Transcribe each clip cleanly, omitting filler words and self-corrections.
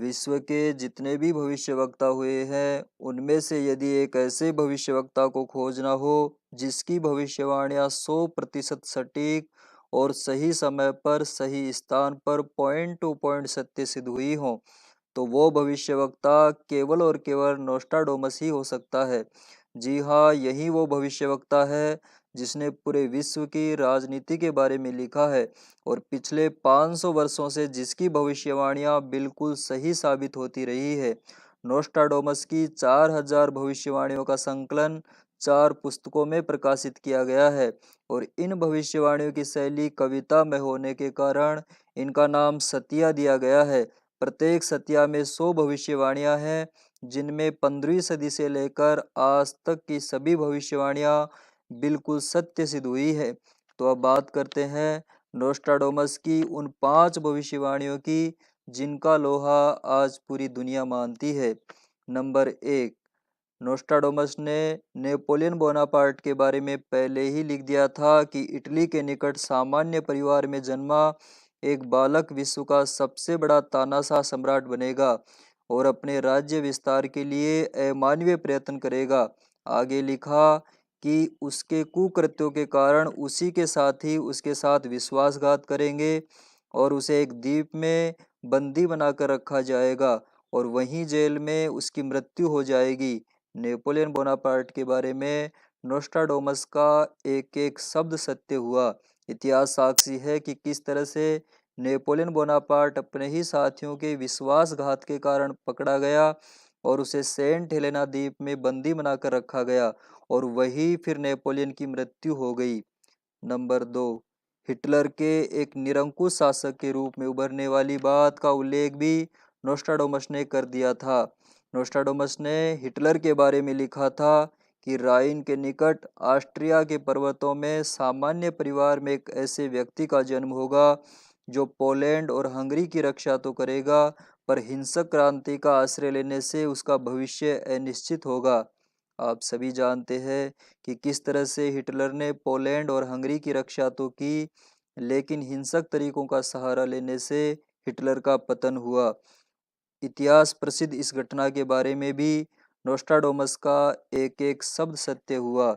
विश्व के जितने भी भविष्यवक्ता हुए हैं उनमें से यदि एक ऐसे भविष्यवक्ता को खोजना हो जिसकी भविष्यवाणियां 100% सटीक और सही समय पर सही स्थान पर पॉइंट टू पॉइंट सत्य सिद्ध हुई हो, तो वो भविष्यवक्ता केवल और केवल नोस्ट्राडोमस ही हो सकता है। जी हाँ, यही वो भविष्यवक्ता है जिसने पूरे विश्व की राजनीति के बारे में लिखा है और पिछले 500 वर्षों से जिसकी भविष्यवाणियां बिल्कुल सही साबित होती रही है। नोस्ट्राडोमस की 4000 भविष्यवाणियों का संकलन 4 पुस्तकों में प्रकाशित किया गया है और इन भविष्यवाणियों की शैली कविता में होने के कारण इनका नाम सतिया दिया गया है। प्रत्येक सतिया में 100 भविष्यवाणियां हैं, जिनमें 15वीं सदी से लेकर आज तक की सभी भविष्यवाणियां बिल्कुल सत्य सिद्ध हुई है। तो अब बात करते हैं नोस्ट्राडोमस की उन 5 भविष्यवाणियों की जिनका लोहा आज पूरी दुनिया मानती है। नंबर 1, नोस्ट्राडोमस ने नेपोलियन बोनापार्ट के बारे में पहले ही लिख दिया था कि इटली के निकट सामान्य परिवार में जन्मा एक बालक विश्व का सबसे बड़ा तानाशाह सम्राट बनेगा और अपने राज्य विस्तार के लिए अमानवीय प्रयत्न करेगा। आगे लिखा कि उसके कुकृत्यों के कारण उसी के साथी उसके साथ विश्वासघात करेंगे और उसे एक द्वीप में बंदी बनाकर रखा जाएगा और वहीं जेल में उसकी मृत्यु हो जाएगी। नेपोलियन बोनापार्ट के बारे में नोस्ट्राडोमस का एक एक शब्द सत्य हुआ। इतिहास साक्षी है कि किस तरह से नेपोलियन बोनापार्ट अपने ही साथियों के विश्वासघात के कारण पकड़ा गया और उसे सेंट हेलेना द्वीप में बंदी बनाकर रखा गया और वही फिर नेपोलियन की मृत्यु हो गई। नंबर 2, हिटलर के एक निरंकुश शासक के रूप में उभरने वाली बात का उल्लेख भी नोस्ट्राडोमस ने कर दिया था। नोस्ट्राडोमस ने हिटलर के बारे में लिखा था कि राइन के निकट ऑस्ट्रिया के पर्वतों में सामान्य परिवार में एक ऐसे व्यक्ति का जन्म होगा जो पोलैंड और हंगरी की रक्षा तो करेगा, पर हिंसक क्रांति का आश्रय लेने से उसका भविष्य अनिश्चित होगा। आप सभी जानते हैं कि किस तरह से हिटलर ने पोलैंड और हंगरी की रक्षा तो की, लेकिन हिंसक तरीकों का सहारा लेने से हिटलर का पतन हुआ। इतिहास प्रसिद्ध इस घटना के बारे में भी नोस्ट्राडोमस का एक एक शब्द सत्य हुआ।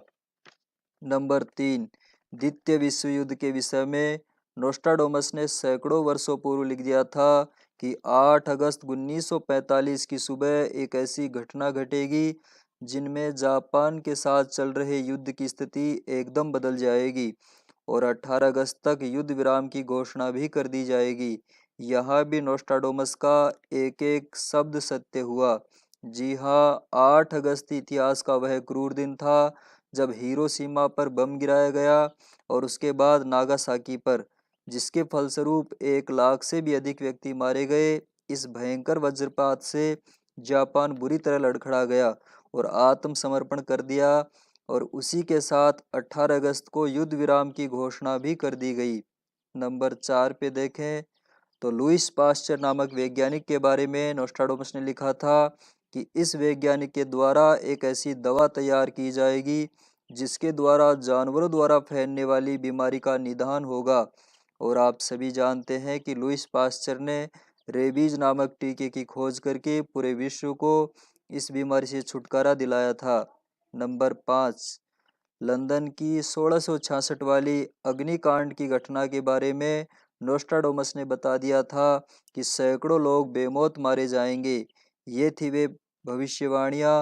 नंबर 3, द्वितीय विश्व युद्ध के विषय में नोस्ट्राडोमस ने सैकड़ों वर्षों पूर्व लिख दिया था कि 8 अगस्त 1945 की सुबह एक ऐसी घटना घटेगी जिनमें जापान के साथ चल रहे युद्ध की स्थिति एकदम बदल जाएगी और 18 अगस्त तक युद्ध विराम की घोषणा भी कर दी जाएगी। यहाँ भी नोस्ट्राडोमस का एक एक शब्द सत्य हुआ। जी हाँ, 8 अगस्त इतिहास का वह क्रूर दिन था जब हिरोशिमा पर बम गिराया गया और उसके बाद नागासाकी पर, जिसके फलस्वरूप 1 लाख से भी अधिक व्यक्ति मारे गए। इस भयंकर वज्रपात से जापान बुरी तरह लड़खड़ा गया और आत्मसमर्पण कर दिया और उसी के साथ 18 अगस्त को युद्ध विराम की घोषणा भी कर दी गई। नंबर 4 पे देखें तो लुईस पास्चर नामक वैज्ञानिक के बारे में नोस्ट्राडोमस ने लिखा था कि इस वैज्ञानिक के द्वारा एक ऐसी दवा तैयार की जाएगी जिसके द्वारा जानवरों द्वारा फैलने वाली बीमारी का निदान होगा। और आप सभी जानते हैं कि लुईस पास्चर ने रेबीज नामक टीके की खोज करके पूरे विश्व को इस बीमारी से छुटकारा दिलाया था। नंबर 5, लंदन की 1666 वाली अग्निकांड की घटना के बारे में नोस्ट्राडोमस ने बता दिया था कि सैकड़ों लोग बेमौत मारे जाएंगे। ये थी वे भविष्यवाणियां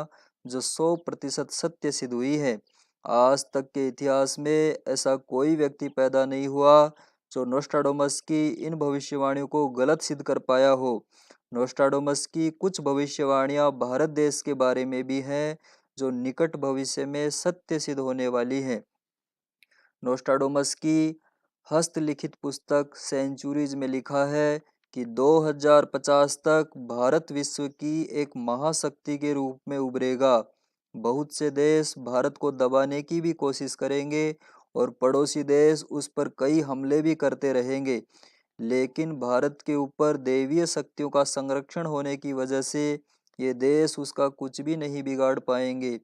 जो 100% सत्य सिद्ध हुई है। आज तक के इतिहास में ऐसा कोई व्यक्ति पैदा नहीं हुआ जो नोस्ट्राडोमस की इन भविष्यवाणियों को गलत सिद्ध कर पाया हो। नोस्ट्राडोमस की कुछ भविष्यवाणियां भारत देश के बारे में भी हैं जो निकट भविष्य में सत्य सिद्ध होने वाली है। नोस्ट्राडोमस की हस्तलिखित पुस्तक सेंचुरीज में लिखा है कि 2050 तक भारत विश्व की एक महाशक्ति के रूप में उभरेगा। बहुत से देश भारत को दबाने की भी कोशिश करेंगे और पड़ोसी देश उस पर कई हमले भी करते रहेंगे, लेकिन भारत के ऊपर दैवीय शक्तियों का संरक्षण होने की वजह से ये देश उसका कुछ भी नहीं बिगाड़ पाएंगे।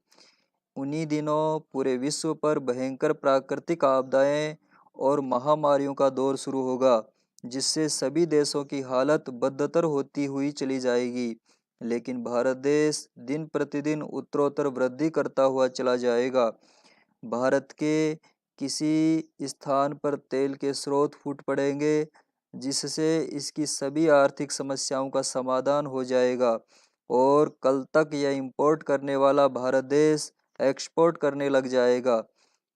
उन्हीं दिनों पूरे विश्व पर भयंकर प्राकृतिक आपदाएं और महामारियों का दौर शुरू होगा। जिससे सभी देशों की हालत बदतर होती हुई चली जाएगी। लेकिन भारत देश दिन प्रतिदिन उत्तरोत्तर वृद्धि करता हुआ चला जाएगा। भारत के किसी स्थान पर तेल के स्रोत फूट पड़ेंगे, जिससे इसकी सभी आर्थिक समस्याओं का समाधान हो जाएगा और कल तक यह इंपोर्ट करने वाला भारत देश एक्सपोर्ट करने लग जाएगा।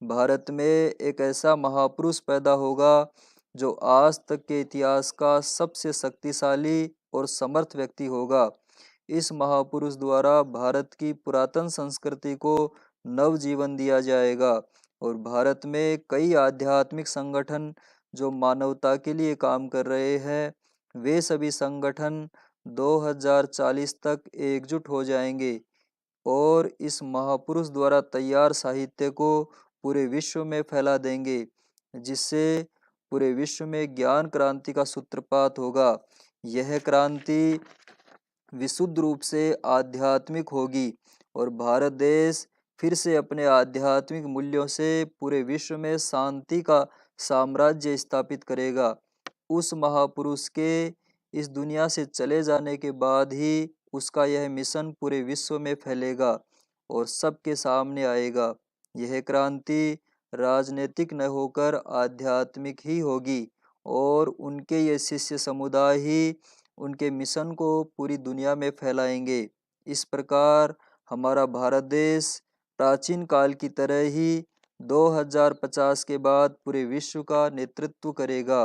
भारत में एक ऐसा महापुरुष पैदा होगा जो आज तक के इतिहास का सबसे शक्तिशाली और समर्थ व्यक्ति होगा। इस महापुरुष द्वारा भारत की पुरातन संस्कृति को नव जीवन दिया जाएगा और भारत में कई आध्यात्मिक संगठन जो मानवता के लिए काम कर रहे हैं, वे सभी संगठन 2040 तक एकजुट हो जाएंगे और इस महापुरुष द्वारा तैयार साहित्य को पूरे विश्व में फैला देंगे, जिससे पूरे विश्व में ज्ञान क्रांति का सूत्रपात होगा। यह क्रांति विशुद्ध रूप से आध्यात्मिक होगी और भारत देश फिर से अपने आध्यात्मिक मूल्यों से पूरे विश्व में शांति का साम्राज्य स्थापित करेगा। उस महापुरुष के इस दुनिया से चले जाने के बाद ही उसका यह मिशन पूरे विश्व में फैलेगा और सबके सामने आएगा। यह क्रांति राजनीतिक न होकर आध्यात्मिक ही होगी और उनके ये शिष्य समुदाय ही उनके मिशन को पूरी दुनिया में फैलाएंगे। इस प्रकार हमारा भारत देश प्राचीन काल की तरह ही 2050 के बाद पूरे विश्व का नेतृत्व करेगा।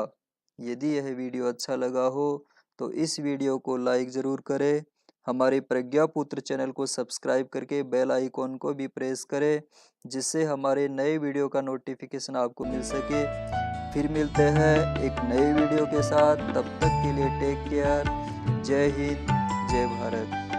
यदि यह वीडियो अच्छा लगा हो तो इस वीडियो को लाइक ज़रूर करें। हमारे प्रज्ञापुत्र चैनल को सब्सक्राइब करके बेल आइकॉन को भी प्रेस करें, जिससे हमारे नए वीडियो का नोटिफिकेशन आपको मिल सके। फिर मिलते हैं एक नए वीडियो के साथ, तब तक के लिए टेक केयर। जय हिंद, जय भारत।